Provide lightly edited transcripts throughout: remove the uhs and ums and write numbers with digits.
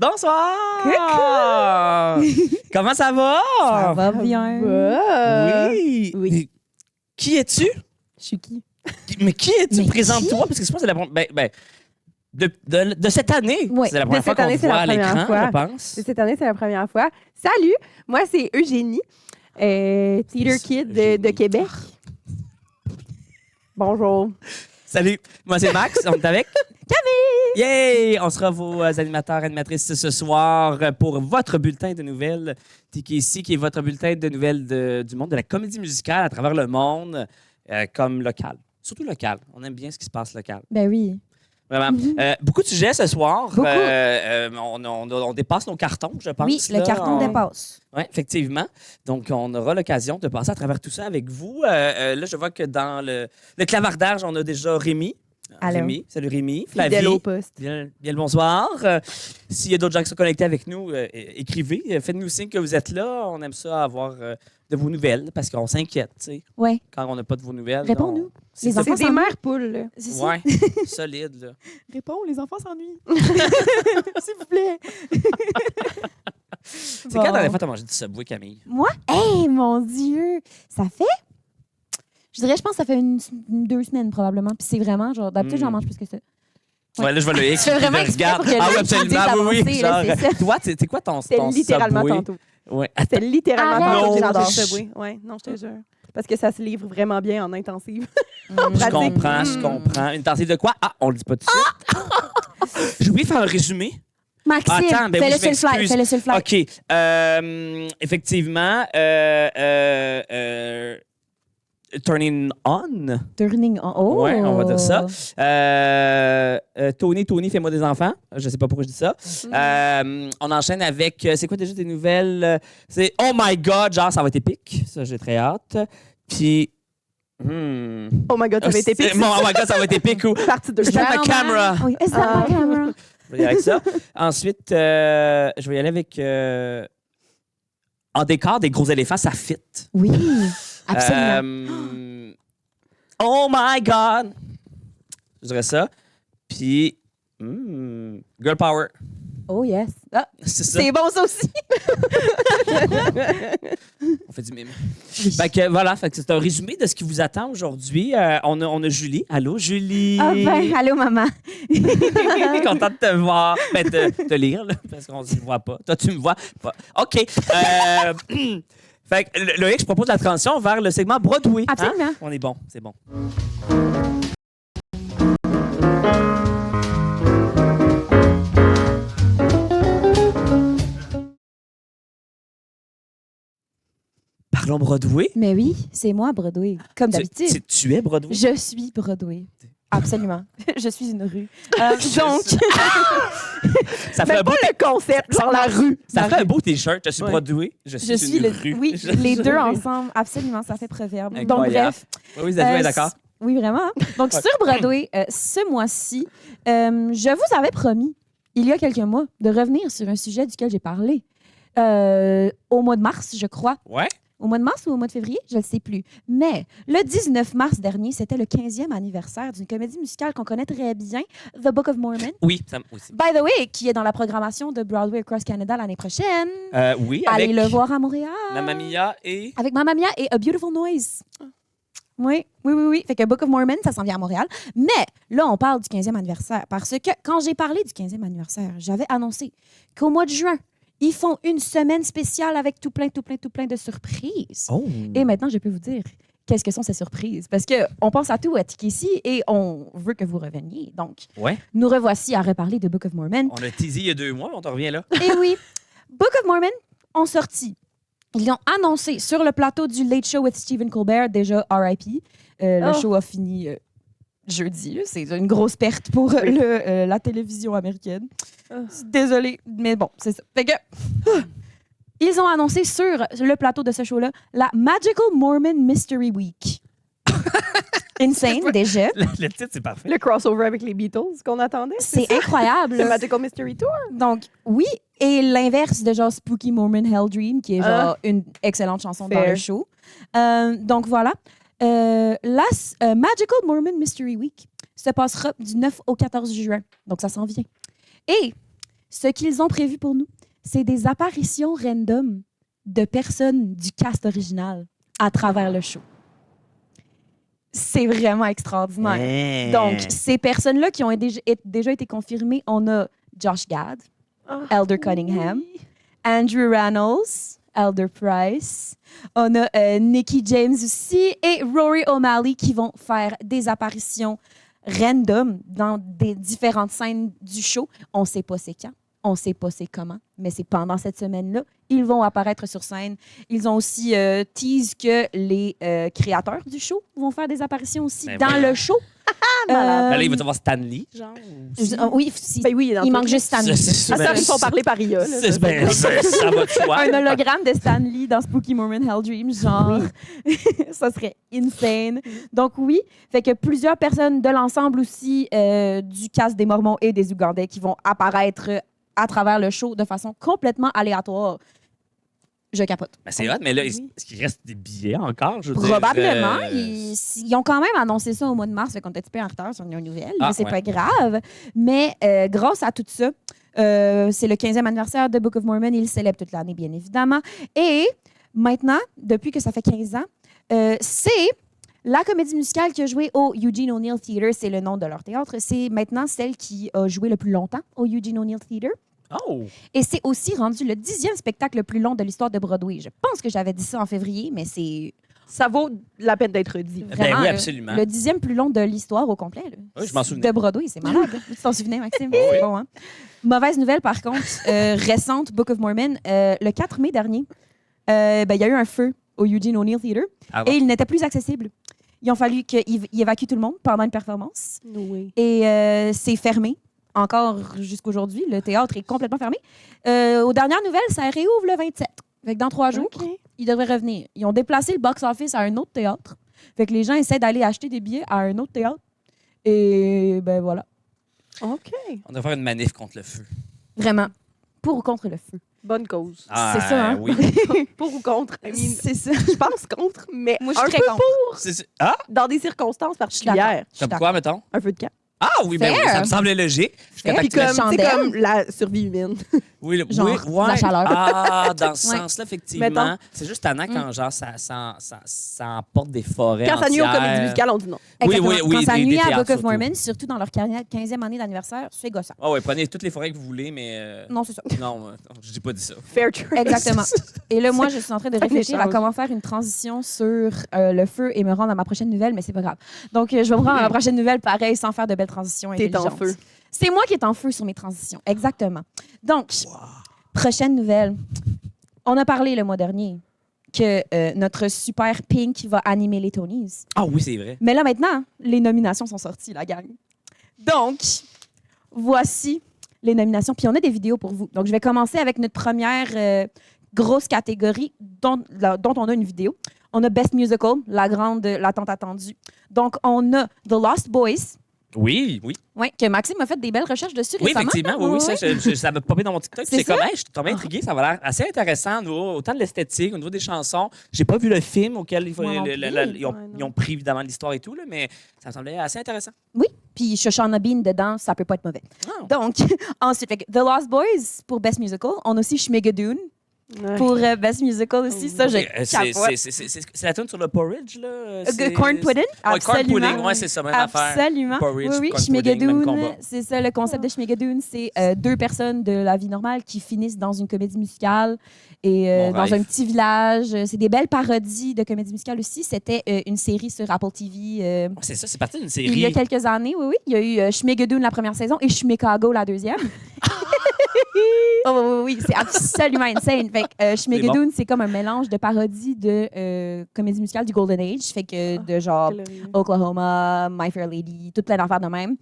Bonsoir! Comment ça va? Ça va bien. Oui. Oui. Qui es-tu? Je suis qui? Mais qui es-tu? Mais Présente-toi, parce que je pense que c'est la première... de cette année. Oui. C'est la première De fois cette qu'on année, te c'est voit la à première l'écran, fois. je pense. Cette année, c'est la première fois. Salut, moi, c'est Eugénie, theater kid de Québec. Bonjour. Salut, moi c'est Max, on est avec Camille! Yay! On sera vos animateurs, animatrices ce soir pour votre bulletin de nouvelles TKC, qui est votre bulletin de nouvelles du monde de la comédie musicale à travers le monde, comme local. Surtout local. On aime bien ce qui se passe local. Ben oui. Vraiment. Beaucoup de sujets ce soir. Beaucoup. On dépasse nos cartons, je pense. Oui, le carton dépasse. Oui, effectivement. Donc, on aura l'occasion de passer à travers tout ça avec vous. Là, je vois que dans le clavardage, on a déjà Rémi. Allô. Rémi, salut Rémi. Fidèle au Flavie, poste. bien le bonsoir. S'il y a d'autres gens qui sont connectés avec nous, écrivez. Faites-nous signe que vous êtes là. On aime ça avoir de vos nouvelles parce qu'on s'inquiète, tu sais. Oui. Quand on n'a pas de vos nouvelles. Réponds-nous. C'est Les ça. enfants C'est des s'ennuient. mères poules, là. C'est ça. Ouais, solide, là. Réponds, les enfants s'ennuient. S'il vous plaît. C'est quand la dernière fois que tu as mangé du Subway, Camille? Moi? Hey, mon Dieu! Ça fait? Je dirais, je pense que ça fait 2 semaines probablement. Puis c'est vraiment, genre, d'habitude, j'en mange plus que ça. Ouais, là, je vais le X. Tu fais vraiment je exprès regarde. pour que Ah les oui, gens absolument. disent Oui, oui. d'avancer, là, Genre, c'est ça. toi, c'est quoi ton C'était littéralement Subway? tantôt. Ouais. C'était littéralement Arrête. tantôt que Non. j'adore Subway. Ouais, non, je te jure. Parce que ça se livre vraiment bien en intensive. Je pratique. comprends, je comprends. Une tentative de quoi? Ah, on le dit pas tout de suite. J'ai oublié de faire un résumé. Maxime, Attends, ben oui, fais-le je sur le fly. m'excuse. Fais-le sur le fly. OK. Effectivement, turning on. Turning on. Oh! Ouais, on va dire ça. Tony, fais-moi des enfants. Je sais pas pourquoi je dis ça. On enchaîne avec, c'est quoi déjà tes nouvelles? C'est Oh my God, genre ça va être épique. Ça, j'ai très hâte. Puis... Oh my God, ça va être épique. Oh my God, ça va être épique ou... Partie 2. Is that my camera? Oui, is that my camera? Je vais y aller avec ça. Ensuite, je vais y aller avec... en décor, des gros éléphants, ça fit. Oui, absolument. Oh my God! Je dirais ça. Puis, girl power. Oh yes. Ah, C'est ça. C'est bon, ça aussi. On fait du mime. Fait que voilà, fait que c'est un résumé de ce qui vous attend aujourd'hui. On a Julie. Allô, Julie? ah ben, allô maman. Contente de te voir. Ben, te lire, là, parce qu'on ne se voit pas. Toi, tu me vois pas. OK. Fait que, Loïc, je propose la transition vers le segment Broadway. Absolument. On est bon, c'est bon. Parlons Broadway. Mais oui, c'est moi Broadway, comme d'habitude. Tu es Broadway? Je suis Broadway. Absolument. Je suis une rue. Donc, Ça fait un Mais beau, pas le concept, genre la rue. ça fait un beau T-shirt. Je suis Ouais. Broadway. Je suis, je suis une rue. Oui, les deux ensemble, absolument, ça fait proverbe. Donc, Incroyable. bref. Oui, vous êtes d'accord. Oui, vraiment. Donc, sur Broadway, ce mois-ci, je vous avais promis, il y a quelques mois, de revenir sur un sujet duquel j'ai parlé au mois de mars, je crois. Ouais. Au mois de mars ou au mois de février, je ne le sais plus. Mais le 19 mars dernier, c'était le 15e anniversaire d'une comédie musicale qu'on connaît très bien, The Book of Mormon. Oui, ça aussi. By the way, qui est dans la programmation de Broadway Across Canada l'année prochaine. Oui, Allez avec le voir à Montréal. Mamma Mia et... Avec Mamma Mia et A Beautiful Noise. Oui. Fait que Book of Mormon, ça s'en vient à Montréal. Mais là, on parle du 15e anniversaire parce que quand j'ai parlé du 15e anniversaire, j'avais annoncé qu'au mois de juin, ils font une semaine spéciale avec tout plein de surprises. Oh! Et maintenant, je peux vous dire qu'est-ce que sont ces surprises. Parce qu'on pense à tout à TKC et on veut que vous reveniez. Donc, Ouais. nous revoici à reparler de Book of Mormon. On a teasé il y a 2 mois, on t'en revient là. Et oui, Book of Mormon ont sorti. Ils ont annoncé sur le plateau du Late Show with Stephen Colbert, déjà R.I.P. Le show a fini jeudi. Là. C'est une grosse perte pour la télévision américaine. Désolée, mais bon, c'est ça. Fait que, ils ont annoncé sur le plateau de ce show-là la Magical Mormon Mystery Week. Insane, déjà. Le titre, c'est parfait. Le crossover avec les Beatles qu'on attendait. C'est incroyable. Le Magical Mystery Tour. Donc, oui, et l'inverse de genre Spooky Mormon Hell Dream, qui est genre une excellente chanson dans Fair. le show. Donc, voilà. La Magical Mormon Mystery Week se passera du 9 au 14 juin. Donc, ça s'en vient. Et ce qu'ils ont prévu pour nous, c'est des apparitions random de personnes du cast original à travers le show. C'est vraiment extraordinaire. Donc, ces personnes-là qui ont déjà été confirmées, on a Josh Gad, Elder Cunningham, Andrew Reynolds, Elder Price. On a Nicky James aussi et Rory O'Malley qui vont faire des apparitions random dans des différentes scènes du show. On ne sait pas c'est quand, on ne sait pas c'est comment, mais c'est pendant cette semaine-là. Ils vont apparaître sur scène. Ils ont aussi teasé que les créateurs du show vont faire des apparitions aussi dans le show. Ben là, il va y avoir Stanley, genre. Oui, il manque juste Stanley. Attends, ils sont parlés par IA. Là, Ça va de soi. Un hologramme de Stanley dans Spooky Mormon Hell Dreams, genre. Ça serait insane. Donc oui, fait que plusieurs personnes de l'ensemble aussi du cast des Mormons et des Ougandais qui vont apparaître à travers le show de façon complètement aléatoire. Je capote. Ben, c'est hot, mais là, est-ce qu'il reste des billets encore? Je veux Probablement. dire, Ils ont quand même annoncé ça au mois de mars, fait qu'on était un petit peu en retard sur nos nouvelles, Ah, mais c'est ouais. pas grave. Mais grâce à tout ça, c'est le 15e anniversaire de Book of Mormon. Ils le célèbrent toute l'année, bien évidemment. Et maintenant, depuis que ça fait 15 ans, c'est la comédie musicale qui a joué au Eugene O'Neill Theatre. C'est le nom de leur théâtre. C'est maintenant celle qui a joué le plus longtemps au Eugene O'Neill Theatre. Oh! Et c'est aussi rendu le 10e spectacle le plus long de l'histoire de Broadway. Je pense que j'avais dit ça en février, mais c'est Ça vaut la peine d'être dit. vraiment oui, absolument. le 10e plus long de l'histoire au complet. Là. Oui, je m'en souvenais. De Broadway, c'est malade. Tu t'en souvenais, Maxime? Oui. C'est bon, hein? Mauvaise nouvelle, par contre, récente, Book of Mormon. Le 4 mai dernier, il y a eu un feu au Eugene O'Neill Theatre Ah bon? et il n'était plus accessible. Il a fallu qu'ils évacuent tout le monde pendant une performance. Oui. Et c'est fermé encore jusqu'aujourd'hui. Le théâtre est complètement fermé. Aux dernières nouvelles, ça réouvre le 27. Fait que dans 3 jours, ils devraient revenir. Ils ont déplacé le box-office à un autre théâtre. Fait que les gens essaient d'aller acheter des billets à un autre théâtre. Et ben voilà. OK. On doit faire une manif contre le feu. Vraiment. Pour ou contre le feu. Bonne cause. Ah, C'est ça, hein? Oui. Pour ou contre? I mean, C'est ça. je pense contre, mais Moi, je un suis très peu contre. Ah! dans des circonstances Je suis d'accord. particulières. Je suis Comme quoi, mettons? Un feu de camp. Ah oui, ben oui, Fair. ça me semblait logique. Jusqu'à Fair. temps Puis que tu comme, chandelle. c'est comme la survie humaine. Oui, Genre, ouais. la chaleur. Ah, dans ce Ouais. sens-là, effectivement. Mettons. C'est juste tannant quand genre, ça emporte des forêts Quand ça nuit aux entières. comédies musicales, on dit non. Oui, Exactement. oui, oui, Quand ça des nuit à théâtres Book of surtout. Mormon, surtout dans leur 15e année d'anniversaire, c'est gossant. Ah ouais, prenez toutes les forêts que vous voulez, mais... Non, c'est ça. Non, je dis pas dit ça. Fair trade. Exactement. Et là, moi, je suis en train de Ça réfléchir à m'échange. comment faire une transition sur le feu et me rendre à ma prochaine nouvelle, mais c'est pas grave. Donc, je vais me rendre à ma prochaine nouvelle, pareil, sans faire de belles transitions T'es en intelligentes. feu. C'est moi qui est en feu sur mes transitions. Exactement. Donc, prochaine nouvelle. On a parlé le mois dernier que notre super Pink va animer les Tonys. Ah oui, c'est vrai. Mais là, maintenant, les nominations sont sorties, la gang. Donc, voici les nominations. Puis on a des vidéos pour vous. Donc, je vais commencer avec notre première grosse catégorie dont on a une vidéo. On a Best Musical, la tant attendue. Donc, on a The Lost Boys, Oui, oui. ouais, que Maxime a fait des belles recherches dessus Oui, récemment. effectivement. Oui, oui, ça m'a popé dans mon TikTok. C'est C'est comme, ça? hey, je suis tombé intrigué. Ça va l'air assez intéressant, autant de l'esthétique, au niveau des chansons. J'ai pas vu le film auquel Moi non plus. ils ont pris évidemment l'histoire et tout, là, mais ça me semblait assez intéressant. Oui, puis Shoshana Bean dedans, ça peut pas être mauvais. Ah. Donc, ensuite, fait que The Lost Boys pour Best Musical. On a aussi Schmigadoon pour Best Musical aussi. Ça, je capote. C'est la tune sur le porridge, là? Corn pudding? Ouais, corn Absolument. pudding, ouais, c'est ça, même affaire. Absolument. Porridge, Oui, oui. corn pudding, même Schmigadoon, combat. c'est ça, le concept de Schmigadoon, c'est 2 personnes de la vie normale qui finissent dans une comédie musicale et Mon dans rêve. un petit village. C'est des belles parodies de comédie musicale aussi. C'était une série sur Apple TV Ouais, c'est ça, c'est parti d'une série. il y a quelques années, oui, oui. Il y a eu Schmigadoon la première saison et Schmicago la deuxième. Oh, oui, oui, c'est absolument insane. Fait que Schmigadoon, c'est comme un mélange de parodie de comédie musicale du Golden Age. Fait que de genre Oklahoma, My Fair Lady, toute plein d'affaires de même.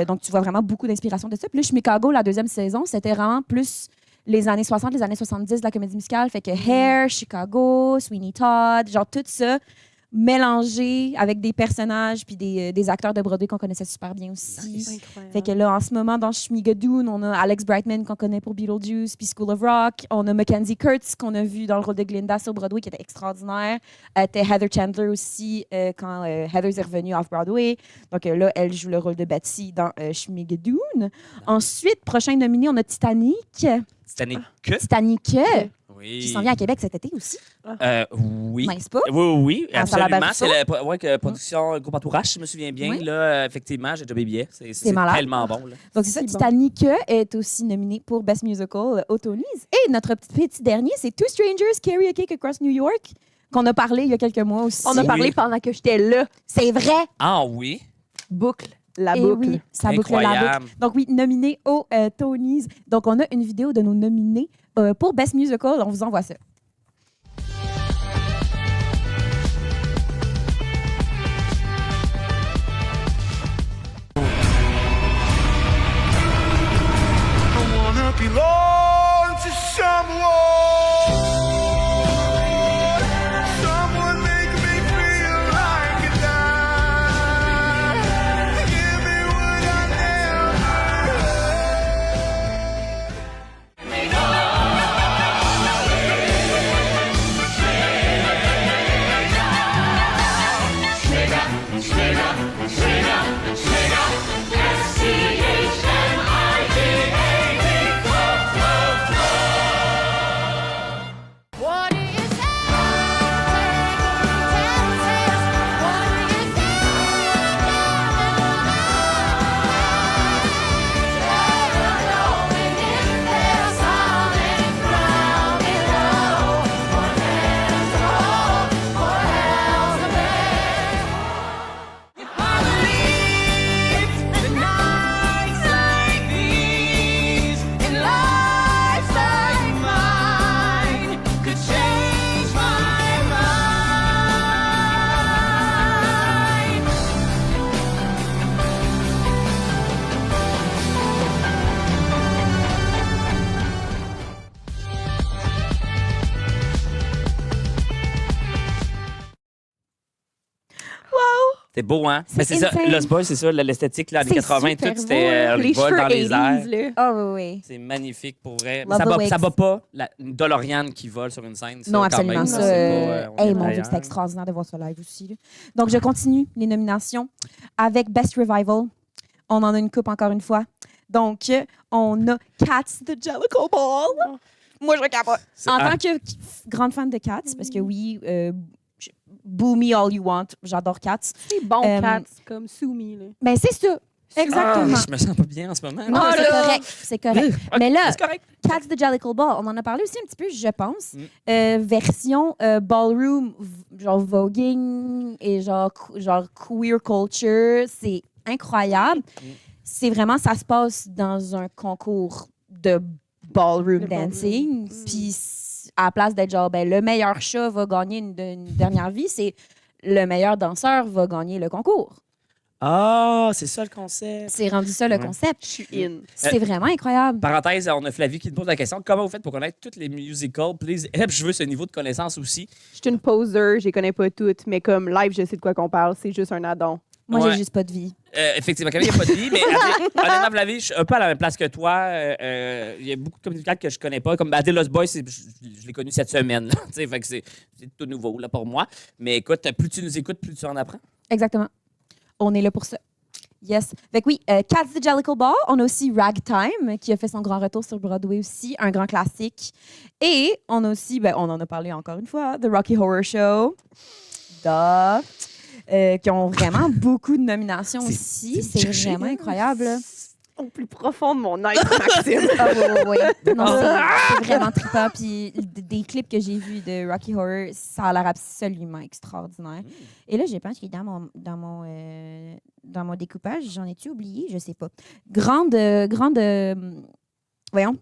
Donc, tu vois vraiment beaucoup d'inspiration de ça. Puis là, Chicago, la deuxième saison, c'était vraiment plus les années 60, les années 70 de la comédie musicale. Fait que Hair, Chicago, Sweeney Todd, genre tout ça mélangé avec des personnages puis des acteurs de Broadway qu'on connaissait super bien aussi. Incroyable. Fait que là, en ce moment, dans Shmigadoon, on a Alex Brightman qu'on connaît pour Beetlejuice puis School of Rock. On a Mackenzie Kurtz qu'on a vu dans le rôle de Glinda sur Broadway qui était extraordinaire. T'as Heather Chandler aussi quand Heather est revenue off-Broadway. Donc là, elle joue le rôle de Betsy dans Shmigadoon. Ensuite, prochain nominé, on a Titanic. Titanic que? Titanic, qui Oui. s'en vient à Québec cet été aussi. Oui. N'est-ce pas? Oui, À absolument. Salaberry-Sur. C'est la production Groupe Entourage, si je me souviens bien. Oui. Là, effectivement, j'ai déjà mes billets. C'est malade. tellement bon. Là. Donc, c'est ça. C'est bon. Titanic est aussi nominé pour Best Musical aux Tonys. Et notre petit dernier, c'est Two Strangers Carry a Cake Across New York, qu'on a parlé il y a quelques mois aussi. On a parlé pendant que j'étais là. C'est vrai! Ah oui? Boucle. La Et boucle. oui, ça boucle la boucle. Incroyable. Donc oui, nominé aux Tonys. Donc, on a une vidéo de nos nominés pour Best Musical. On vous envoie ça. Belong to someone. Someone make me feel like a dime. Give me what I never What do you say? What do you C'est beau, hein? C'est Mais c'est ça, insane. Lost Boys, c'est ça, l'esthétique, là, années C'est 80, super tout, c'était beau, Les vol cheveux dans les 80s, airs. là. Ah oui, oui. C'est magnifique pour vrai. Love Ça the bat, Wakes. ça bat pas une DeLorean qui vole sur une scène. Ça, Non, quand absolument. même, Ça, là, c'est pas, on est mon Dieu, ailleurs. c'était extraordinaire de voir ça live aussi. Là. Donc, je continue les nominations avec Best Revival. On en a une coupe encore une fois. Donc, on a Cats the Jellicle Ball. Moi, je capote. C'est- En ah, tant que grande fan de Cats, parce que oui, boo me all you want, j'adore Cats. C'est bon, Euh, Cats, comme Soumi, là. Mais c'est ça. Exactement. je me sens pas bien en ce moment. Non, c'est correct. C'est correct. Mais là, C'est correct. Cats the Jellicle Ball, on en a parlé aussi un petit peu, je pense. Mm. Version ballroom, genre voguing et genre queer culture. C'est incroyable. Mm. C'est vraiment, ça se passe dans un concours de ballroom De dancing. ballroom. Puis à la place d'être genre, ben, le meilleur chat va gagner une dernière vie, c'est le meilleur danseur va gagner le concours. Ah, c'est ça le concept. C'est rendu ça le Ouais. concept. Je suis in. C'est vraiment incroyable. Parenthèse, on a Flavie qui te pose la question. Comment vous faites pour connaître toutes les musicals? Please, help, je veux ce niveau de connaissance aussi. Je suis une poser, je les connais pas toutes, mais comme live, je sais de quoi qu'on parle. C'est juste un addon. Moi, Ouais. j'ai juste pas de vie. Effectivement, Camille, il n'y a pas de vie, mais honnêtement, Flavie, je suis un peu à la même place que toi. Il y a beaucoup de communicateurs que je connais pas. Comme Adé Lost Boys, je l'ai connu cette semaine. Là, tu sais, fait que c'est tout nouveau là, pour moi. Mais écoute, plus tu nous écoutes, plus tu en apprends. Exactement. On est là pour ça. Yes. Fait que oui, Cats the Jellicle Ball. On a aussi Ragtime, qui a fait son grand retour sur Broadway aussi, un grand classique. Et on a aussi, ben, on en a parlé encore une fois, The Rocky Horror Show. Duh. Qui ont vraiment beaucoup de nominations C'est aussi. une C'est cherchée, vraiment hein? incroyable. Au plus profond de mon être, Maxime. Ah oui, oui, oui. Non, c'est vraiment trippant. Puis des clips que j'ai vus de Rocky Horror, ça a l'air absolument extraordinaire. Et là, j'ai pensé que dans mon découpage, j'en ai-tu oublié? Je sais pas. Voyons,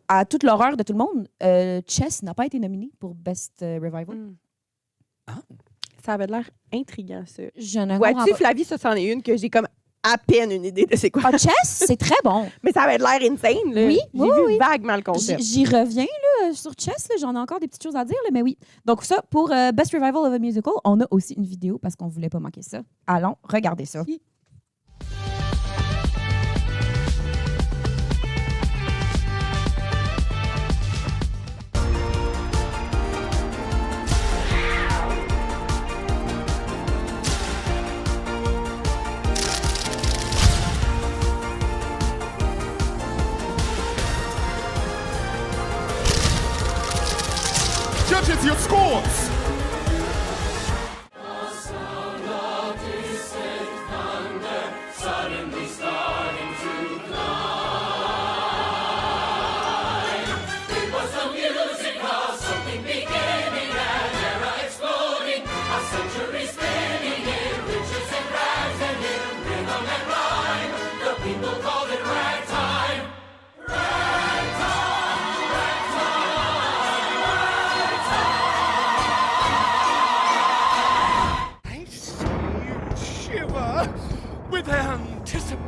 à toute l'horreur de tout le monde, Chess n'a pas été nominé pour Best Revival. Ça avait l'air intriguant, ça. Je ne comprends Vois-tu, pas. Flavie, ça, c'en est une que j'ai comme à peine une idée de c'est quoi. Ah, Chess, c'est très bon. Mais ça avait l'air insane. Là. Oui, J'ai oui, vu oui. vaguement le concept. J'y reviens là, sur Chess. Là, j'en ai encore des petites choses à dire, là, mais oui. Donc ça, pour Best Revival of a Musical, on a aussi une vidéo parce qu'on voulait pas manquer ça. Allons, regardez ça. Judges, your scores! I see you shiver with anticipation.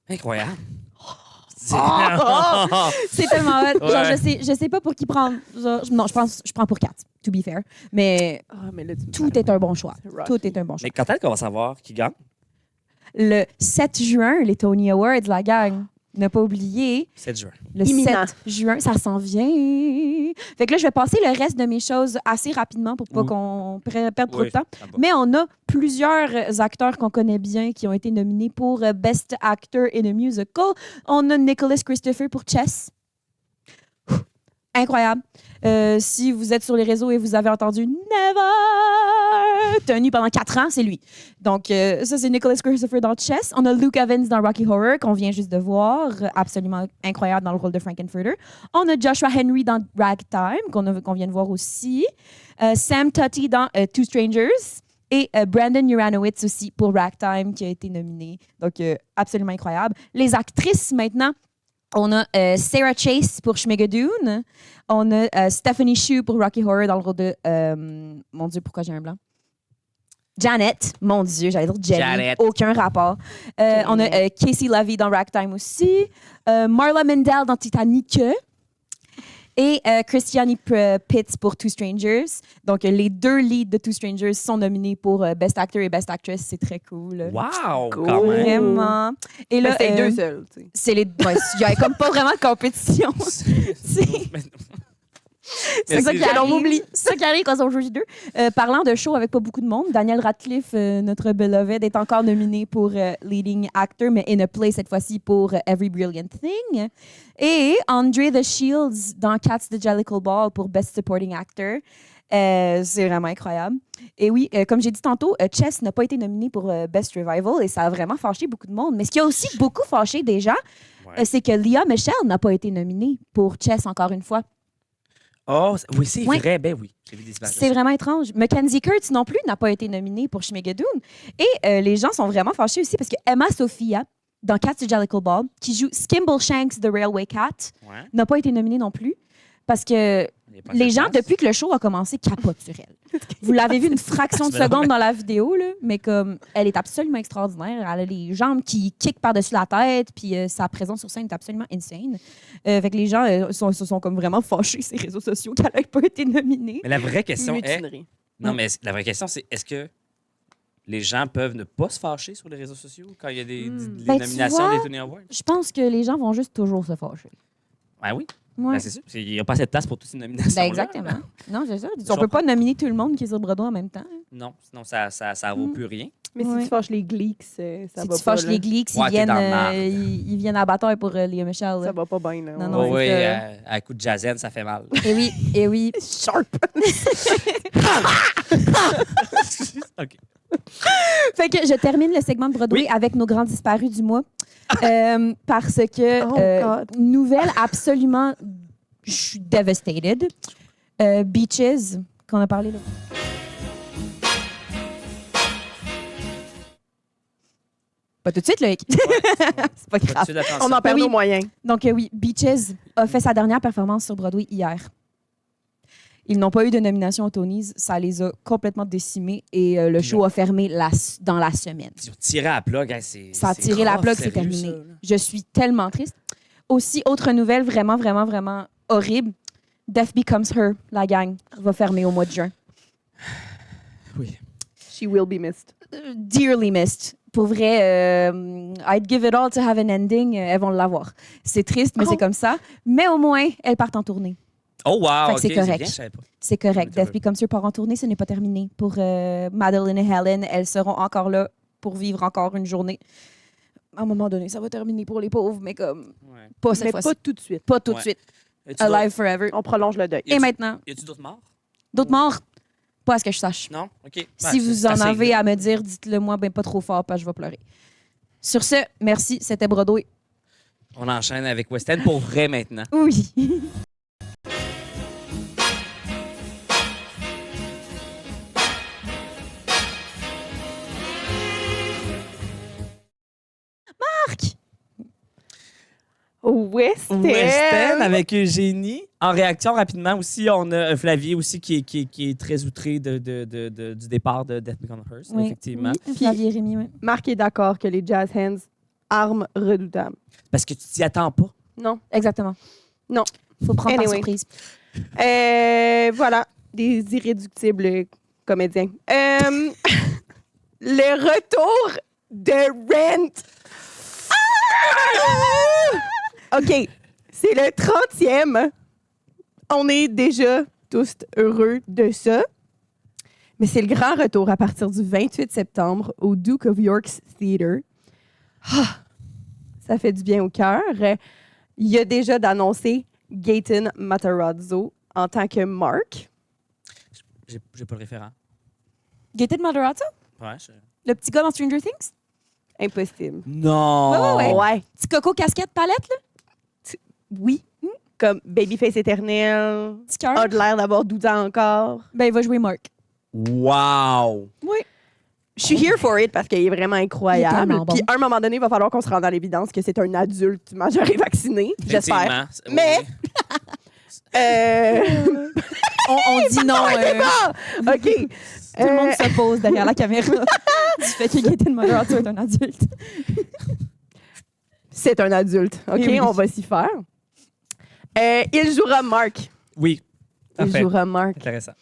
Incroyable. C'est tellement hot. Genre, Ouais. je sais pas pour qui prendre. Genre, non, je prends pour 4, to be fair. Mais Ah, mais là, tu me tout parles. est un bon choix. C'est rough. Tout est un bon choix. Mais quand est-ce qu'on va savoir qui gagne? Le 7 juin, les Tony Awards, la gang. Ne pas oublier. 7 juin. Le Imminent. 7 juin, ça s'en vient. Fait que là, je vais passer le reste de mes choses assez rapidement pour pas Oui. qu'on perde trop de Oui, temps. ça va. Mais on a plusieurs acteurs qu'on connaît bien qui ont été nominés pour Best Actor in a Musical. On a Nicholas Christopher pour Chess. Incroyable. Si vous êtes sur les réseaux et vous avez entendu Never tenu pendant 4 ans, c'est lui. Donc, ça, c'est Nicholas Christopher dans Chess. On a Luke Evans dans Rocky Horror, qu'on vient juste de voir. Absolument incroyable dans le rôle de Frankenfurter. On a Joshua Henry dans Ragtime, qu'on vient de voir aussi. Sam Tutty dans Two Strangers. Et Brandon Uranowitz aussi pour Ragtime, qui a été nominé. Donc, absolument incroyable. Les actrices, maintenant. On a Sarah Chase pour Schmigadoon. On a Stephanie Shue pour Rocky Horror dans le rôle de... mon Dieu, pourquoi j'ai un blanc? Janet. Mon Dieu, j'allais dire Jenny. Janet. Aucun rapport. On a Casey Levy dans Ragtime aussi. Marla Mendel dans Titanic. Et Christiane Pitts pour Two Strangers. Donc, les 2 leads de Two Strangers sont nominés pour Best Actor et Best Actress. C'est très cool. Wow! Cool. Quand même. Vraiment. Et Mais là, c'est deux seuls. Tu sais. c'est les... ouais, il y a comme pas vraiment de compétition. C'est ça qui Excuse- arrive. C'est ça qui arrive quand on joue 2. Parlant de show avec pas beaucoup de monde, Daniel Radcliffe, notre beloved, est encore nominé pour Leading Actor, mais in a play cette fois-ci pour Every Brilliant Thing. Et Andre the Shields dans Cats the Jellicle Ball pour Best Supporting Actor. C'est vraiment incroyable. Et oui, comme j'ai dit tantôt, Chess n'a pas été nominé pour Best Revival et ça a vraiment fâché beaucoup de monde. Mais ce qui a aussi beaucoup fâché des gens, Ouais. c'est que Lea Michele n'a pas été nominée pour Chess encore une fois. Oh, oui, c'est Ouais. vrai. Ben oui. J'ai vu des images. C'est vraiment étrange. Mackenzie Kurtz non plus n'a pas été nominée pour Schmigadoon. Et les gens sont vraiment fâchés aussi parce que Emma Sophia, dans Cats the Jellicle Ball, qui joue Skimble Shanks, The Railway Cat, Ouais. n'a pas été nominée non plus parce que Il y a pas les de gens, chance. depuis que le show a commencé, capotent sur elle. Vous l'avez vu une fraction de Tu me seconde dans la vidéo, là, mais comme elle est absolument extraordinaire. Elle a les jambes qui kickent par-dessus la tête, puis sa présence sur scène est absolument insane. Fait que les gens se sont comme vraiment fâchés sur les réseaux sociaux qu'elle n'ait pas été nominée. Mais la vraie question est. Mutinerie. Non, mais la vraie question, c'est est-ce que les gens peuvent ne pas se fâcher sur les réseaux sociaux quand il y a des les Ben, tu nominations vois, des Tony Awards? Je pense que les gens vont juste toujours se fâcher. Ben oui. Ouais. Ben, c'est sûr. Il n'y a pas assez de place pour toutes ces nominations. Ben, exactement. Non, c'est ça. On comprends. peut pas nominer tout le monde qui est sur Broadway en même temps. Non, sinon ça vaut plus rien. Mais Ouais. si tu fâches les Gleeks, ça Si va tu pas. fâches là. les Gleeks, Ouais, t'es dans le marde. ils viennent à la bataille pour Lea Michele. Ça va pas bien. Là. Non, Ouais. non, oui, c'est à coup de jazen, ça fait mal. Et oui, et oui. Sharp. OK. Fait que je termine le segment de Broadway Oui. avec nos grands disparus du mois. Parce que, Oh, God. nouvelle absolument, je suis devastated. Beaches, qu'on a parlé là. Pas tout de suite, Loïc. C'est pas grave. On en perd Oui. nos moyens. Donc oui, Beaches a fait sa dernière performance sur Broadway hier. Ils n'ont pas eu de nomination aux Tonys. Ça les a complètement décimés et le show a fermé dans la semaine. Ils ont tiré à la plug. Hein, c'est, Ça a c'est tiré la rough, plug, c'est sérieux, terminé. ça, là. Je suis tellement triste. Aussi, autre nouvelle vraiment, vraiment, vraiment horrible. Death Becomes Her, la gang, va fermer au mois de juin. Oui. She will be missed. Dearly missed. Pour vrai, I'd give it all to have an ending. Elles vont l'avoir. C'est triste, mais Oh. c'est comme ça. Mais au moins, elles partent en tournée. Oh, wow. Fait que c'est ok, correct. bien, je savais pas. C'est correct. Oui, Death Becomes Her part en tournée. Ce n'est pas terminé. Pour Madeline et Helen, elles seront encore là pour vivre encore une journée. À un moment donné, ça va terminer pour les pauvres, mais comme Ouais. pas cette Mais fois-ci. pas tout de suite. Pas tout de Ouais. suite. Y a-tu Alive forever. On prolonge le deuil. Y a-tu- Et maintenant, Y a-tu d'autres morts? d'autres morts? Pas à ce que je sache. Non? OK. Si vous en avez à me dire, dites-le moi, ben pas trop fort, parce que je vais pleurer. Sur ce, merci. C'était Broadway. On enchaîne avec West End pour vrai maintenant. Oui. Marc! West End. West End avec Eugénie. En réaction, rapidement aussi, on a Flavie aussi qui est très outré du départ de Death Becomes Her, Oui. effectivement. Oui, Flavie et Rémi, oui. Marc est d'accord que les Jazz Hands, armes redoutables. Parce que tu t'y attends pas. Non. Exactement. Non. Faut prendre par Anyway. surprise. Voilà, des irréductibles comédiens. Le retour de Rent. OK, c'est le 30e. On est déjà tous heureux de ça. Mais c'est le grand retour à partir du 28 septembre au Duke of York's Theatre. Ah, ça fait du bien au cœur. Il y a déjà d'annoncer Gaten Matarazzo en tant que Mark. J'ai pas le référent. Gaten Moderato? Ouais, Le petit gars dans Stranger Things? Impossible. Non! Ouais. Ouais. Petit coco casquette palette, là? Oui. Comme Babyface éternel. Petit cœur. A de l'air d'avoir 12 ans encore. Ben, il va jouer Mark. Wow! Je suis here for it parce qu'il est vraiment Il est incroyable. tellement bon. Puis à un moment donné, il va falloir qu'on se rende à l'évidence que c'est un adulte majeur et vacciné. J'espère. Effectivement. Mais- Oui. On dit non. OK. Tout le monde se pose derrière la caméra du fait que Gaten Moderato est un adulte. C'est un adulte. OK, Eh oui. on va s'y faire. Il jouera Mark. Oui. Il Parfait. jouera Mark. Intéressant.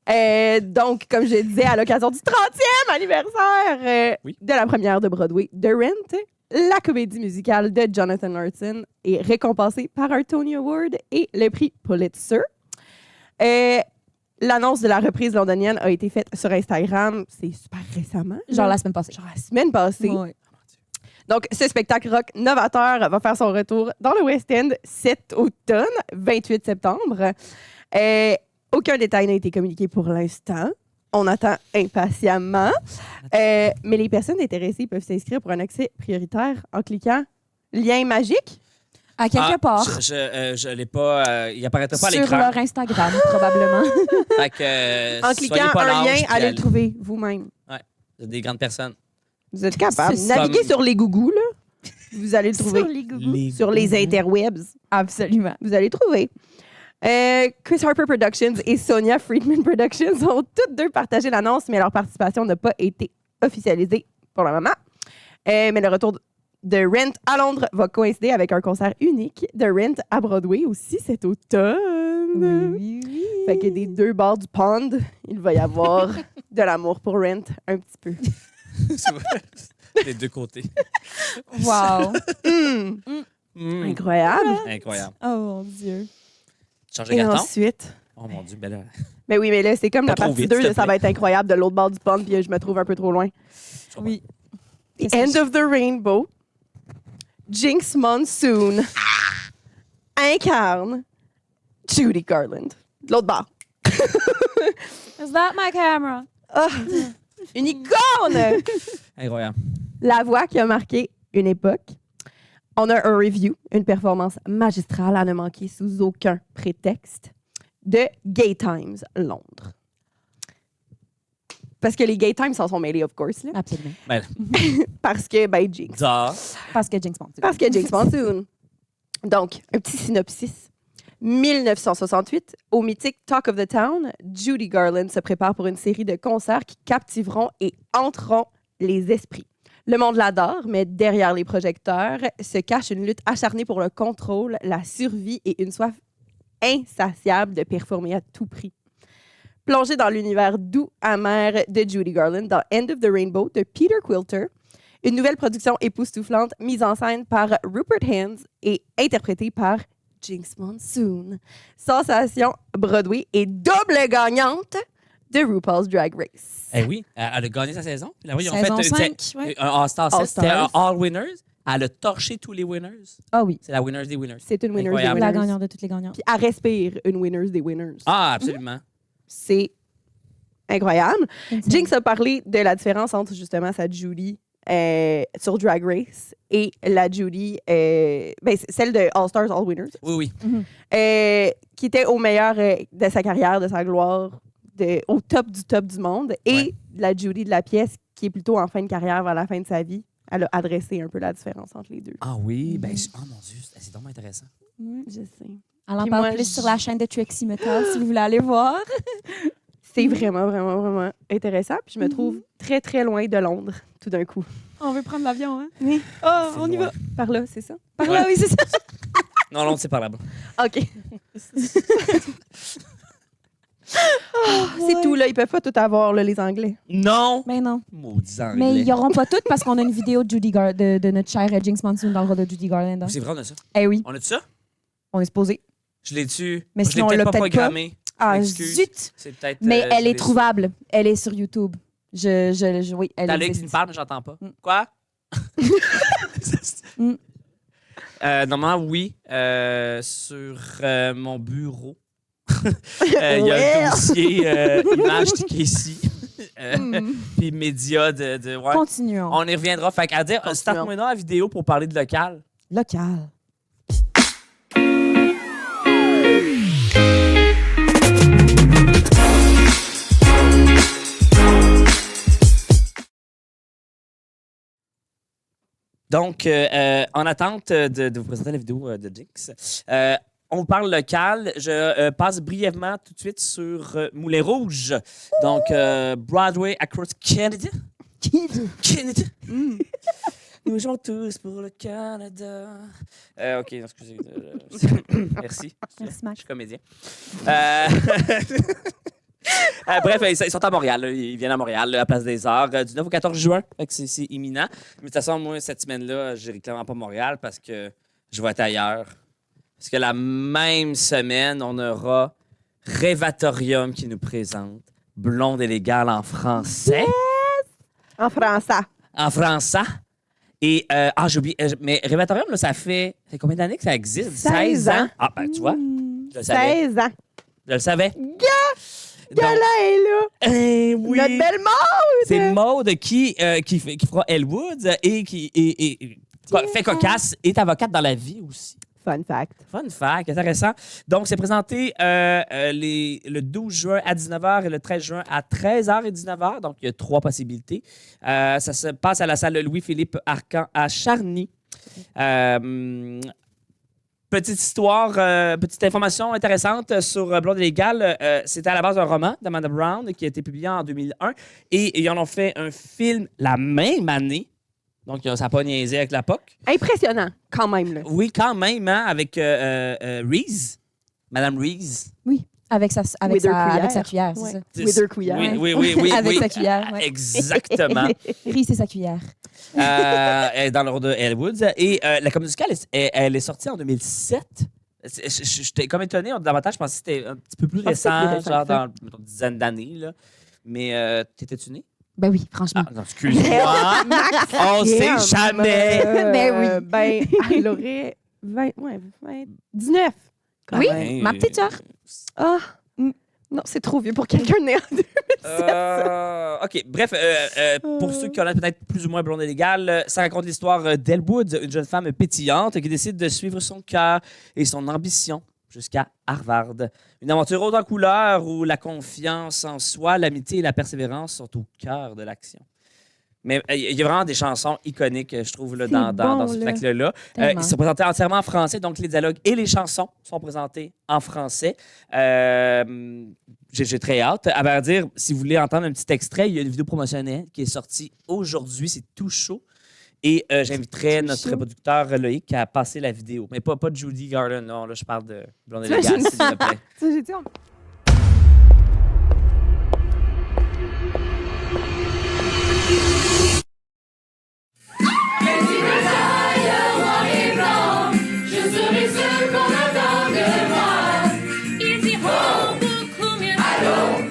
Donc, comme je disais, à l'occasion du 30e anniversaire Oui. de la première de Broadway, The Rent, la comédie musicale de Jonathan Larson est récompensée par un Tony Award et le prix Pulitzer. L'annonce de la reprise londonienne a été faite sur Instagram, c'est super récemment. Genre la semaine passée. Genre la semaine passée. Ouais. Donc, ce spectacle rock novateur va faire son retour dans le West End cet automne, 28 septembre. Aucun détail n'a été communiqué pour l'instant. On attend impatiemment. Mais les personnes intéressées peuvent s'inscrire pour un accès prioritaire en cliquant lien magique. À quelque part. Je l'ai pas. Il apparaîtra pas à Sur l'écran. leur Instagram, probablement. Fait que, En soyez cliquant pas un lâches, lien, puis allez le trouver vous-même. Vous êtes des grandes personnes. Vous êtes capable. C'est Naviguez comme- sur les gougous, là. Vous allez le trouver. les gougous. Sur les interwebs. Absolument. Vous allez trouver. Chris Harper Productions et Sonia Friedman Productions ont toutes deux partagé l'annonce, mais leur participation n'a pas été officialisée pour le moment. Mais le retour de Rent à Londres va coïncider avec un concert unique de Rent à Broadway aussi cet automne. oui. Fait que des deux bords du pond, il va y avoir de l'amour pour Rent un petit peu. Des deux côtés. Wow. Incroyable. Incroyable. Oh mon Dieu. Changer de Et carton? ensuite... Oh mon Dieu, ben là. Mais oui, mais là, c'est comme Pas la trop partie vite, 2 s'il te de Ça plaît. va être incroyable de l'autre bord du pond, puis je me trouve un peu trop loin. Oui. The End of the Rainbow, Jinx Monsoon incarne Judy Garland. De l'autre bord. Is that my camera? Ah, une icône! Incroyable. La voix qui a marqué une époque. On a un review, une performance magistrale à ne manquer sous aucun prétexte. de Gay Times Londres. Parce que les Gay Times s'en sont mêlés, of course. Là. Absolument. Parce que, Jinx. Da. Parce que Jinx Monsoon. Parce que Jinx Monsoon. Donc, un petit synopsis. 1968, au mythique Talk of the Town, Judy Garland se prépare pour une série de concerts qui captiveront et hanteront les esprits. Le monde l'adore, mais derrière les projecteurs se cache une lutte acharnée pour le contrôle, la survie et une soif insatiable de performer à tout prix. Plongé dans l'univers doux, amer de Judy Garland dans End of the Rainbow de Peter Quilter, une nouvelle production époustouflante mise en scène par Rupert Hines et interprétée par Jinx Monsoon. Sensation Broadway et double gagnante de RuPaul's Drag Race. Eh oui, elle a gagné sa saison. Là, oui, ils ont Saison fait 5, ouais. un All-Star 7, c'était All-Stars. un All Winners. Elle a torché tous les winners. Ah oui. C'est la winners des winners. C'est une winner des Incroyable. La winners. gagnante de toutes les gagnantes. Puis elle respire une winners des winners. Ah, absolument. C'est incroyable. Jinx a parlé de la différence entre justement sa Judy sur Drag Race et la Judy, celle de All Stars, All Winners, Oui, oui. qui était au meilleur de sa carrière, de sa gloire, au top du monde, et Ouais. la Judy de la pièce qui est plutôt en fin de carrière, vers la fin de sa vie. Elle a adressé un peu la différence entre les deux. Ah oui, ben, oh mon Dieu, c'est vraiment intéressant. Je sais. Elle en Puis parle moi, plus sur la chaîne de Trixie Metal si vous voulez aller voir. C'est vraiment, vraiment, vraiment intéressant. Puis je me trouve très, très loin de Londres, tout d'un coup. On veut prendre l'avion, hein? Oui. Oh, C'est on y loin. va. Par là, c'est ça? Par là, oui, c'est ça. Non, non, c'est pas là-bas. OK. C'est tout, là. Ils peuvent pas tout avoir, là, les Anglais. Non! Mais non. Maudits Anglais. Mais ils n'auront pas toutes parce qu'on a une vidéo de, de notre chère Jinx Monsoon dans le rôle de Judy Garland. hein. C'est vrai, on a ça. Eh oui, On a-tu ça? on est supposé. Je l'ai tu. Mais Je l'ai sinon, on peut-être l'a pas peut-être pas. programmé. Ah, Excuse. zut! C'est peut-être. Mais elle je est l'ai trouvable. Elle est sur YouTube. Oui, elle T'as Alex qui existe. me parle, mais j'entends pas. Mm. Quoi? Mm. Normalement, oui. Sur mon bureau, il y a Ouais. un dossier image ici. Mm. Puis médias ouais. Continuons. On y reviendra. Fait qu'à dire, Continuons. start-moi dans la vidéo pour parler de local. Local. Donc, en attente de vous présenter la vidéo de Jinx, on vous parle local. Je passe brièvement tout de suite sur Moulin Rouge. Donc, Broadway across Canada. Canada. Nous jouons tous pour le Canada. OK, excusez. Merci. Merci, Je Max. suis comédien. Bref, ils sont à Montréal. Là. Ils viennent à Montréal, là, à Place des Arts, du 9 au 14 juin. Fait que c'est imminent. Mais de toute façon, moi, cette semaine-là, je n'irai clairement pas Montréal parce que je vais être ailleurs. Parce que la même semaine, on aura Révatorium qui nous présente Blonde et légale en français. En français. En français. Et, j'ai oublié. Mais Révatorium, là, ça fait combien d'années que ça existe? 16 ans. Ah, ben, tu vois, je le savais. 16 ans. Je le savais. Quelle est là? Eh oui. Notre belle Maude! C'est Maude qui fera Elwood et qui fait cocasse, est avocate dans la vie aussi. Fun fact. Fun fact, intéressant. Donc, c'est présenté le 12 juin à 19h et le 13 juin à 13h et 19h. Donc, il y a 3 possibilités. Ça se passe à la salle Louis-Philippe Arcan à Charny. Petite histoire, petite information intéressante sur Blonde et légale. C'était à la base un roman d'Amanda Brown qui a été publié en 2001 et ils en ont fait un film la même année. Donc, ça n'a pas niaisé avec la POC. Impressionnant, quand même. Là. Oui, quand même, hein, avec Reese. Madame Reese. Oui, avec sa With her cuillère. avec sa cuillère, c'est Ouais. ça. With her cuillère. Oui. Avec oui. sa cuillère, ouais. Exactement. Riz, c'est sa cuillère. Elle est dans le rôle de Elwood. Et la comédie musicale, elle est sortie en 2007. J'étais comme étonné. Davantage, je pensais que c'était un petit peu plus Je pensais que récent, c'était plus genre récent que dans une dizaine d'années. Là. Mais t'étais-tu né? Ben oui, franchement. Ah, non, excuse-moi. On sait jamais. Ben oui. Ben, elle aurait 19. quand Oui, même. ma petite sœur. Ah, non, c'est trop vieux pour quelqu'un né en 2000. OK. Bref, pour ceux qui connaissent peut-être plus ou moins Blonde et légale, ça raconte l'histoire d'Elwood, une jeune femme pétillante qui décide de suivre son cœur et son ambition jusqu'à Harvard. Une aventure haute en couleurs où la confiance en soi, l'amitié et la persévérance sont au cœur de l'action. Mais il y a vraiment des chansons iconiques, je trouve, là, C'est dans bon, ce là. spectacle-là. Tellement. Ils sont présentés entièrement en français, donc les dialogues et les chansons sont présentés en français. J'ai très hâte. À vrai dire, si vous voulez entendre un petit extrait, il y a une vidéo promotionnelle qui est sortie aujourd'hui. C'est tout chaud. Et j'inviterai notre producteur Loïc à passer la vidéo. Mais pas de Judy Garland, non. Là, je parle de Blonde et Légal, s'il vous plaît. Ça, j'ai dit, Je serai seul qu'on attend de moi. Ils iront beaucoup mieux.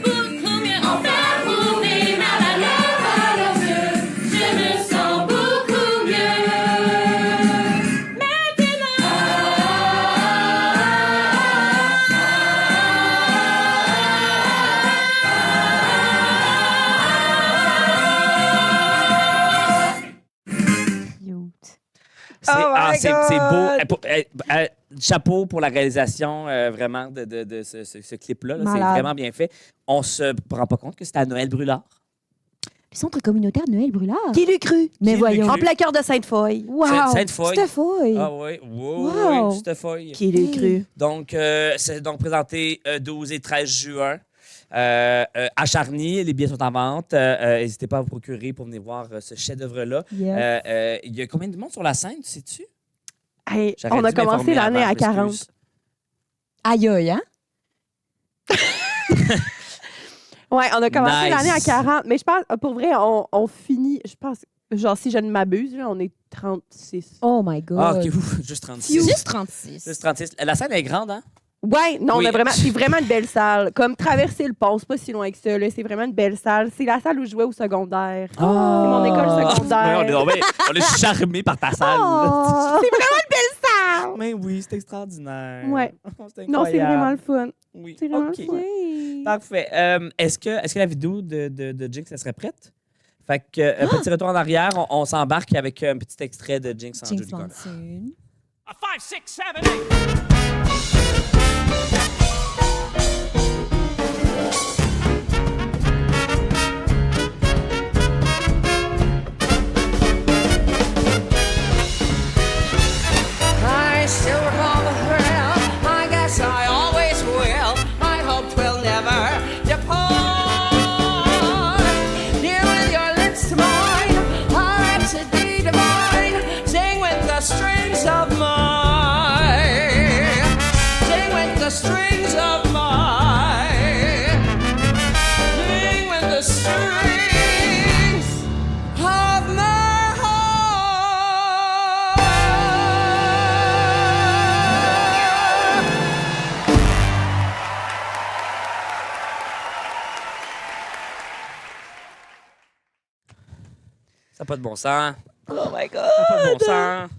Beaucoup mieux en faire pour des malades à leurs yeux. Je me sens beaucoup mieux. Cute. Oh my C'est God! beau. Chapeau pour la réalisation vraiment de ce clip-là. là. C'est Malade. vraiment bien fait. On se rend pas compte que c'était à Noël Brûlard. Le centre communautaire Noël Brûlard. Qui l'eût cru? Mais Qui voyons. l'eût En cru? plein cœur de Sainte-Foy. Wow. Sainte-Foy. C'était folle. Ah oui, Wow. oui, c'était folle. Qui l'eût cru? Donc, c'est donc présenté 12 et 13 juin. À Charny, les billets sont en vente. N'hésitez pas à vous procurer pour venir voir ce chef-d'œuvre-là. Yes. Il y a combien de monde sur la scène, sais-tu? Hey, J'aurais on a dû m'informer commencé l'année avant, à je 40. m'excuse. Aïe, aïe, hein? Ouais, on a commencé Nice. l'année à 40. Mais je pense, pour vrai, on finit, je pense, genre, si je ne m'abuse, là, on est 36. Oh my God. Ah, OK, ouf, juste 36. Juste 36. Juste 36. La scène est grande, hein? Ouais, non, Oui. on a vraiment, c'est vraiment une belle salle. Comme traverser le pont, c'est pas si loin que ça. Là, c'est vraiment une belle salle. C'est la salle où je jouais au secondaire. C'est mon école secondaire. Ouais, on est charmés par ta salle. Oh. C'est vraiment une belle salle! Mais oui, c'est extraordinaire. Ouais. C'est Non, c'est incroyable. vraiment le fun. Oui. C'est vraiment OK. le fun. Parfait. Est-ce que la vidéo de Jinx, elle serait prête? Fait que, petit retour en arrière, on s'embarque avec un petit extrait de Jinx en Jinx Judy Garland. Monsoon. A 5, 6, 7, 8. I still recall the thrill. I guess I always will. I hope 'twill never depart. Near with your lips to mine, our rhapsody divine. Sing with the strings of mine. Sing with the strings of mine. Sing with the strings of my heart. Ça n'a pas de bon sens. Oh my God! Ça n'a pas de bon sens.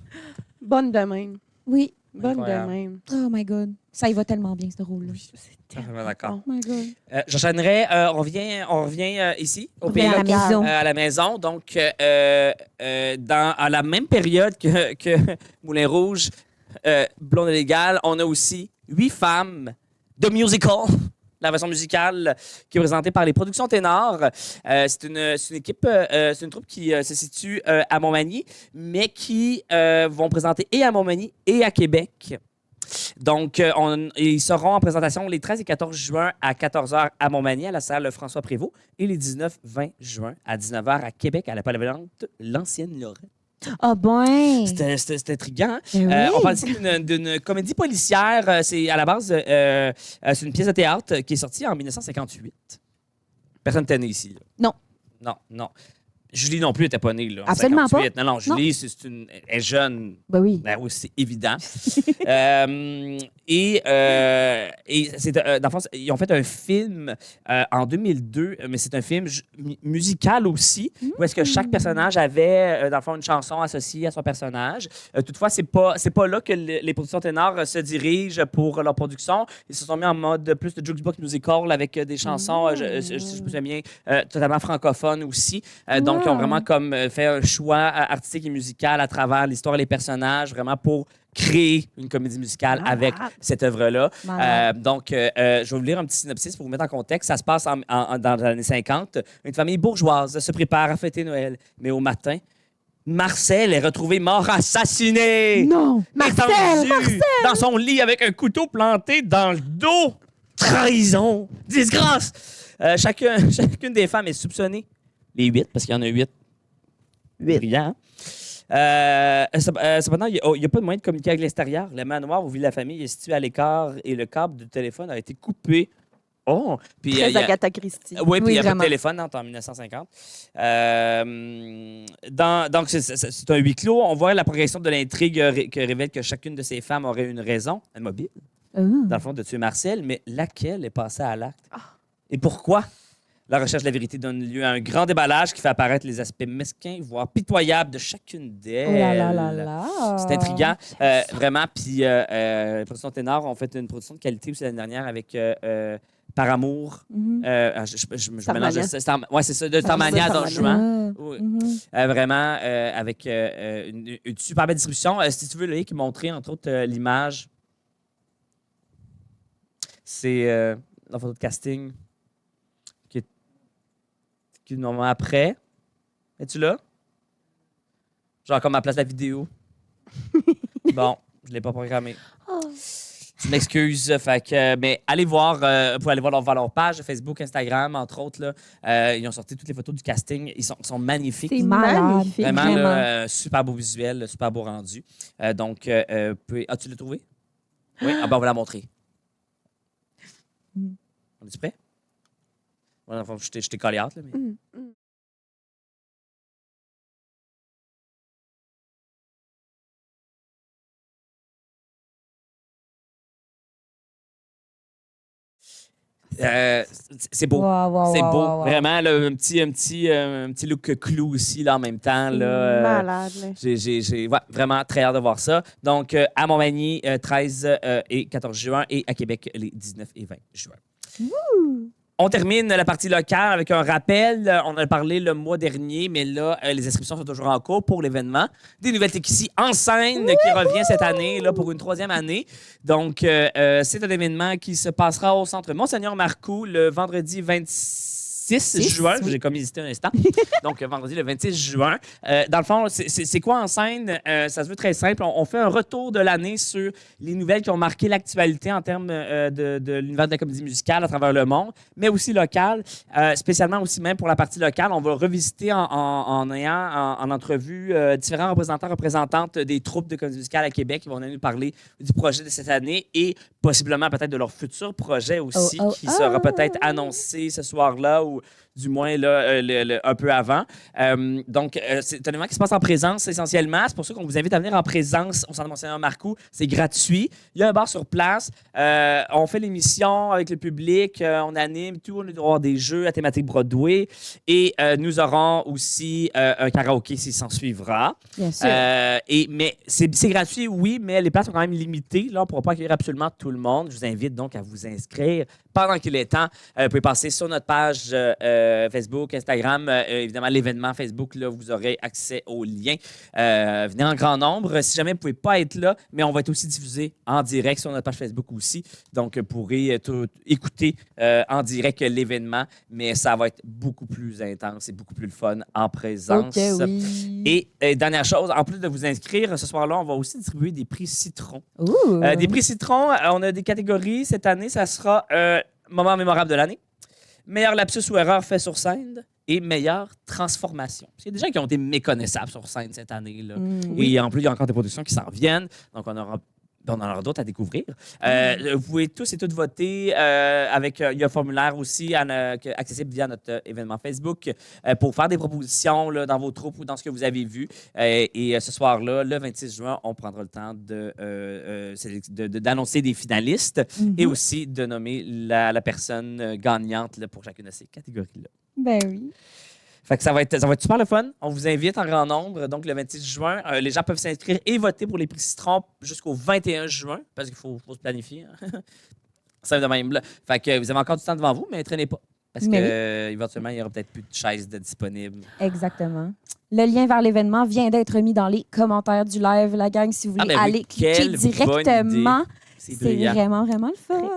Bonne de même. Oui. Bonne Incroyable. de même. Oh my God. Ça y va tellement bien, ce rôle-là. C'est Vraiment d'accord. Oh my God. J'enchaînerai. On revient ici, au On pays revient à la local, maison. à la maison. Donc, à la même période que Moulin Rouge, Blonde et Légal, on a aussi 8 femmes de musical. La version musicale qui est présentée par les Productions Ténor. C'est une équipe, c'est une troupe qui se situe à Montmagny, mais qui vont présenter et à Montmagny et à Québec. Donc, ils seront en présentation les 13 et 14 juin à 14h à Montmagny, à la salle François Prévost, et les 19-20 juin à 19h à Québec, à la Polyvalente L'Ancienne Lorette. Ah ben. C'était intriguant. Hein? Ben oui. On parle ici d'une comédie policière. C'est à la base, c'est une pièce de théâtre qui est sortie en 1958. Personne n'était né ici. Là. Non. Non. Julie non plus n'était pas née là, en Absolument 58. Non, Julie, elle est jeune. Ben oui. Ben oui, c'est évident. Et c'est, dans le fond, ils ont fait un film en 2002, mais c'est un film musical aussi, où est-ce que chaque personnage avait, dans le fond, une chanson associée à son personnage. Toutefois, c'est pas là que les productions ténors se dirigent pour leur production. Ils se sont mis en mode plus de jukebox musical avec des chansons, si je me souviens bien, totalement francophones aussi. Donc, Donc, ils ont vraiment comme fait un choix artistique et musical à travers l'histoire et les personnages, vraiment pour créer une comédie musicale avec cette œuvre-là. Donc, je vais vous lire un petit synopsis pour vous mettre en contexte. Ça se passe dans les années 50. Une famille bourgeoise se prépare à fêter Noël. Mais au matin, Marcel est retrouvé mort assassiné. Non! Étendu dans son lit avec un couteau planté dans le dos. Trahison! Disgrâce! Chacune des femmes est soupçonnée. Les 8, parce qu'il y en a 8. 8. Brillants. Cependant, il n'y a pas de moyen de communiquer avec l'extérieur. Le manoir où vit la famille est situé à l'écart et le câble du téléphone a été coupé. Oh! Puis, Très Agatha Christie. oui, puis il n'y a pas de vraiment. téléphone en 1950. Donc, c'est un huis clos. On voit la progression de l'intrigue qui révèle que chacune de ces femmes aurait une raison, mobile, dans le fond, de tuer Marcel, mais laquelle est passée à l'acte? Et pourquoi? La recherche de la vérité donne lieu à un grand déballage qui fait apparaître les aspects mesquins, voire pitoyables de chacune d'elles. Oh là là là là. C'est intriguant, vraiment. Puis, les productions Ténor ont fait une production de qualité aussi l'année dernière avec Par amour. Je mélange ça. Oui, c'est ça, de Starmania dans juin. Oui. Vraiment, avec une super belle distribution. Si tu veux, Loïc, montrer, entre autres, l'image. C'est la photo de casting qui est normalement après. Es-tu là? Genre comme à la place de la vidéo. Bon, je ne l'ai pas programmé. Je m'excuse. Mais allez voir, vous pouvez aller voir leur page Facebook, Instagram, entre autres. Là. Ils ont sorti toutes les photos du casting. Ils sont magnifiques. C'est Malade. magnifique. Vraiment, là, super beau visuel, super beau rendu. Donc, tu l'as trouvé? Oui? Ah ben, on va la montrer. On est prêt? Ouais, enfin, je t'ai collé hâte, là, mais... C'est beau. C'est beau. Vraiment, là, un petit look clou aussi là, en même temps. Là, Malade. Là. J'ai vraiment très hâte de voir ça. Donc, à Montmagny, 13 et 14 juin et à Québec, les 19 et 20 juin. On termine la partie locale avec un rappel. On a parlé le mois dernier, mais là, les inscriptions sont toujours en cours pour l'événement des Nouvelles Téquissi en scène qui revient cette année là, pour une 3e année. Donc, c'est un événement qui se passera au centre Monseigneur Marcoux le vendredi 26 juin. J'ai comme hésité un instant. Donc, vendredi le 26 juin. Dans le fond, c'est quoi en scène? Ça se veut très simple. On fait un retour de l'année sur les nouvelles qui ont marqué l'actualité en termes de l'univers de la comédie musicale à travers le monde, mais aussi local. Spécialement aussi même pour la partie locale, on va revisiter en ayant en entrevue différents représentantes des troupes de comédie musicale à Québec qui vont venir nous parler du projet de cette année et possiblement peut-être de leur futur projet aussi qui sera peut-être annoncé ce soir-là ou du moins là, un peu avant. Donc, c'est un événement qui se passe en présence essentiellement. C'est pour ça qu'on vous invite à venir en présence au Centre Monseigneur Marcoux. C'est gratuit. Il y a un bar sur place. On fait l'émission avec le public. On anime tout. On va avoir des jeux à thématique Broadway. Et nous aurons aussi un karaoké s'il s'en suivra. Bien sûr. Mais c'est gratuit, oui, mais les places sont quand même limitées. Là, on ne pourra pas accueillir absolument tout le monde. Je vous invite donc à vous inscrire pendant qu'il est temps. Vous pouvez passer sur notre page Facebook, Instagram, évidemment l'événement Facebook, là, vous aurez accès aux liens. Venez en grand nombre. Si jamais vous ne pouvez pas être là, mais on va être aussi diffusé en direct sur notre page Facebook aussi. Donc, vous pourrez écouter en direct l'événement, mais ça va être beaucoup plus intense et beaucoup plus le fun en présence. OK, oui. Et dernière chose, en plus de vous inscrire, ce soir-là, on va aussi distribuer des prix Citron. Ouh. Des prix Citron, on a des catégories. Cette année, ça sera moment mémorable de l'année, meilleur lapsus ou erreur fait sur scène et meilleure transformation. Il y a des gens qui ont été méconnaissables sur scène cette année. Là. Et en plus, il y a encore des productions qui s'en viennent. Donc, on en aura d'autres à découvrir. Vous pouvez tous et toutes voter il y a un formulaire aussi accessible via notre événement Facebook pour faire des propositions là, dans vos troupes ou dans ce que vous avez vu. Et ce soir-là, le 26 juin, on prendra le temps d'annoncer des finalistes et aussi de nommer la personne gagnante là, pour chacune de ces catégories-là. Ben oui. Fait que ça va être super le fun. On vous invite en grand nombre. Donc, le 26 juin, les gens peuvent s'inscrire et voter pour les prix Citron jusqu'au 21 juin, parce qu'il faut se planifier. Hein? Ça de même là. Fait que vous avez encore du temps devant vous, mais ne traînez pas. Parce Mais qu'éventuellement, il y aura peut-être plus de chaises disponibles. Exactement. Le lien vers l'événement vient d'être mis dans les commentaires du live, la gang. Si vous voulez Ah, ben oui, aller cliquer quelle bonne directement, idée. C'est c'est brillant. vraiment, vraiment le fun.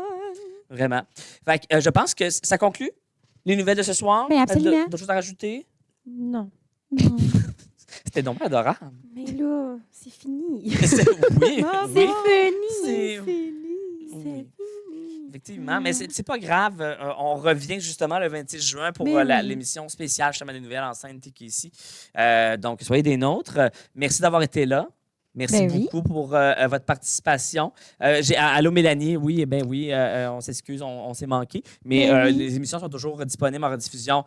Vraiment. Fait que, je pense que ça conclut les nouvelles de ce soir. Ben, absolument. D'autres choses à rajouter? Non. Non. C'était donc adorable. Mais là, c'est fini. Oui, C'est oui. fini. C'est- Oui. Effectivement, mais c'est pas grave. On revient justement le 26 juin pour Mais oui. l'émission spéciale justement des nouvelles en scène ici. Donc, soyez des nôtres. Merci d'avoir été là. Merci Ben oui. beaucoup pour votre participation. Allô Mélanie, oui, on s'excuse, on s'est manqué. Mais Ben oui. les émissions sont toujours disponibles en rediffusion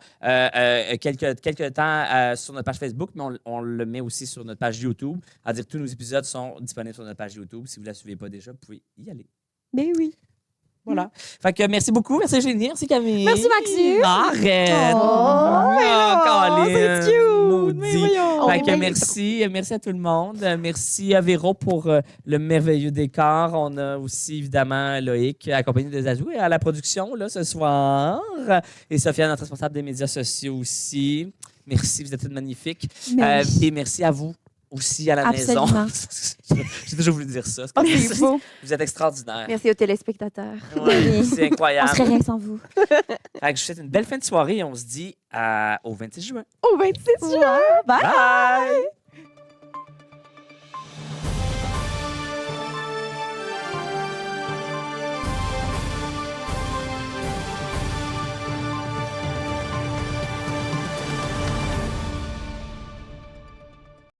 quelques temps sur notre page Facebook, mais on le met aussi sur notre page YouTube. À dire que tous nos épisodes sont disponibles sur notre page YouTube. Si vous ne la suivez pas déjà, vous pouvez y aller. Mais oui. Voilà. Fait que merci beaucoup. Merci Eugénie. Merci Camille. Merci, Maxime. Arrête. Oh, c'est cute. Maudit. Mais voyons. Fait que Oui. merci à tout le monde. Merci à Véro pour le merveilleux décor. On a aussi évidemment Loïc accompagné de Zazou et à la production là, ce soir. Et Sophia, notre responsable des médias sociaux aussi. Merci, vous êtes toutes magnifiques. Mais oui. Et merci à vous aussi à la Absolument. maison. J'ai toujours voulu dire ça. Oh, c'est beau. Vous êtes extraordinaires. Merci aux téléspectateurs. Ouais, c'est On incroyable. serait rien sans vous. Fait que je vous souhaite une belle fin de soirée et on se dit au 26 juin. Au 26 juin. Bye! Bye!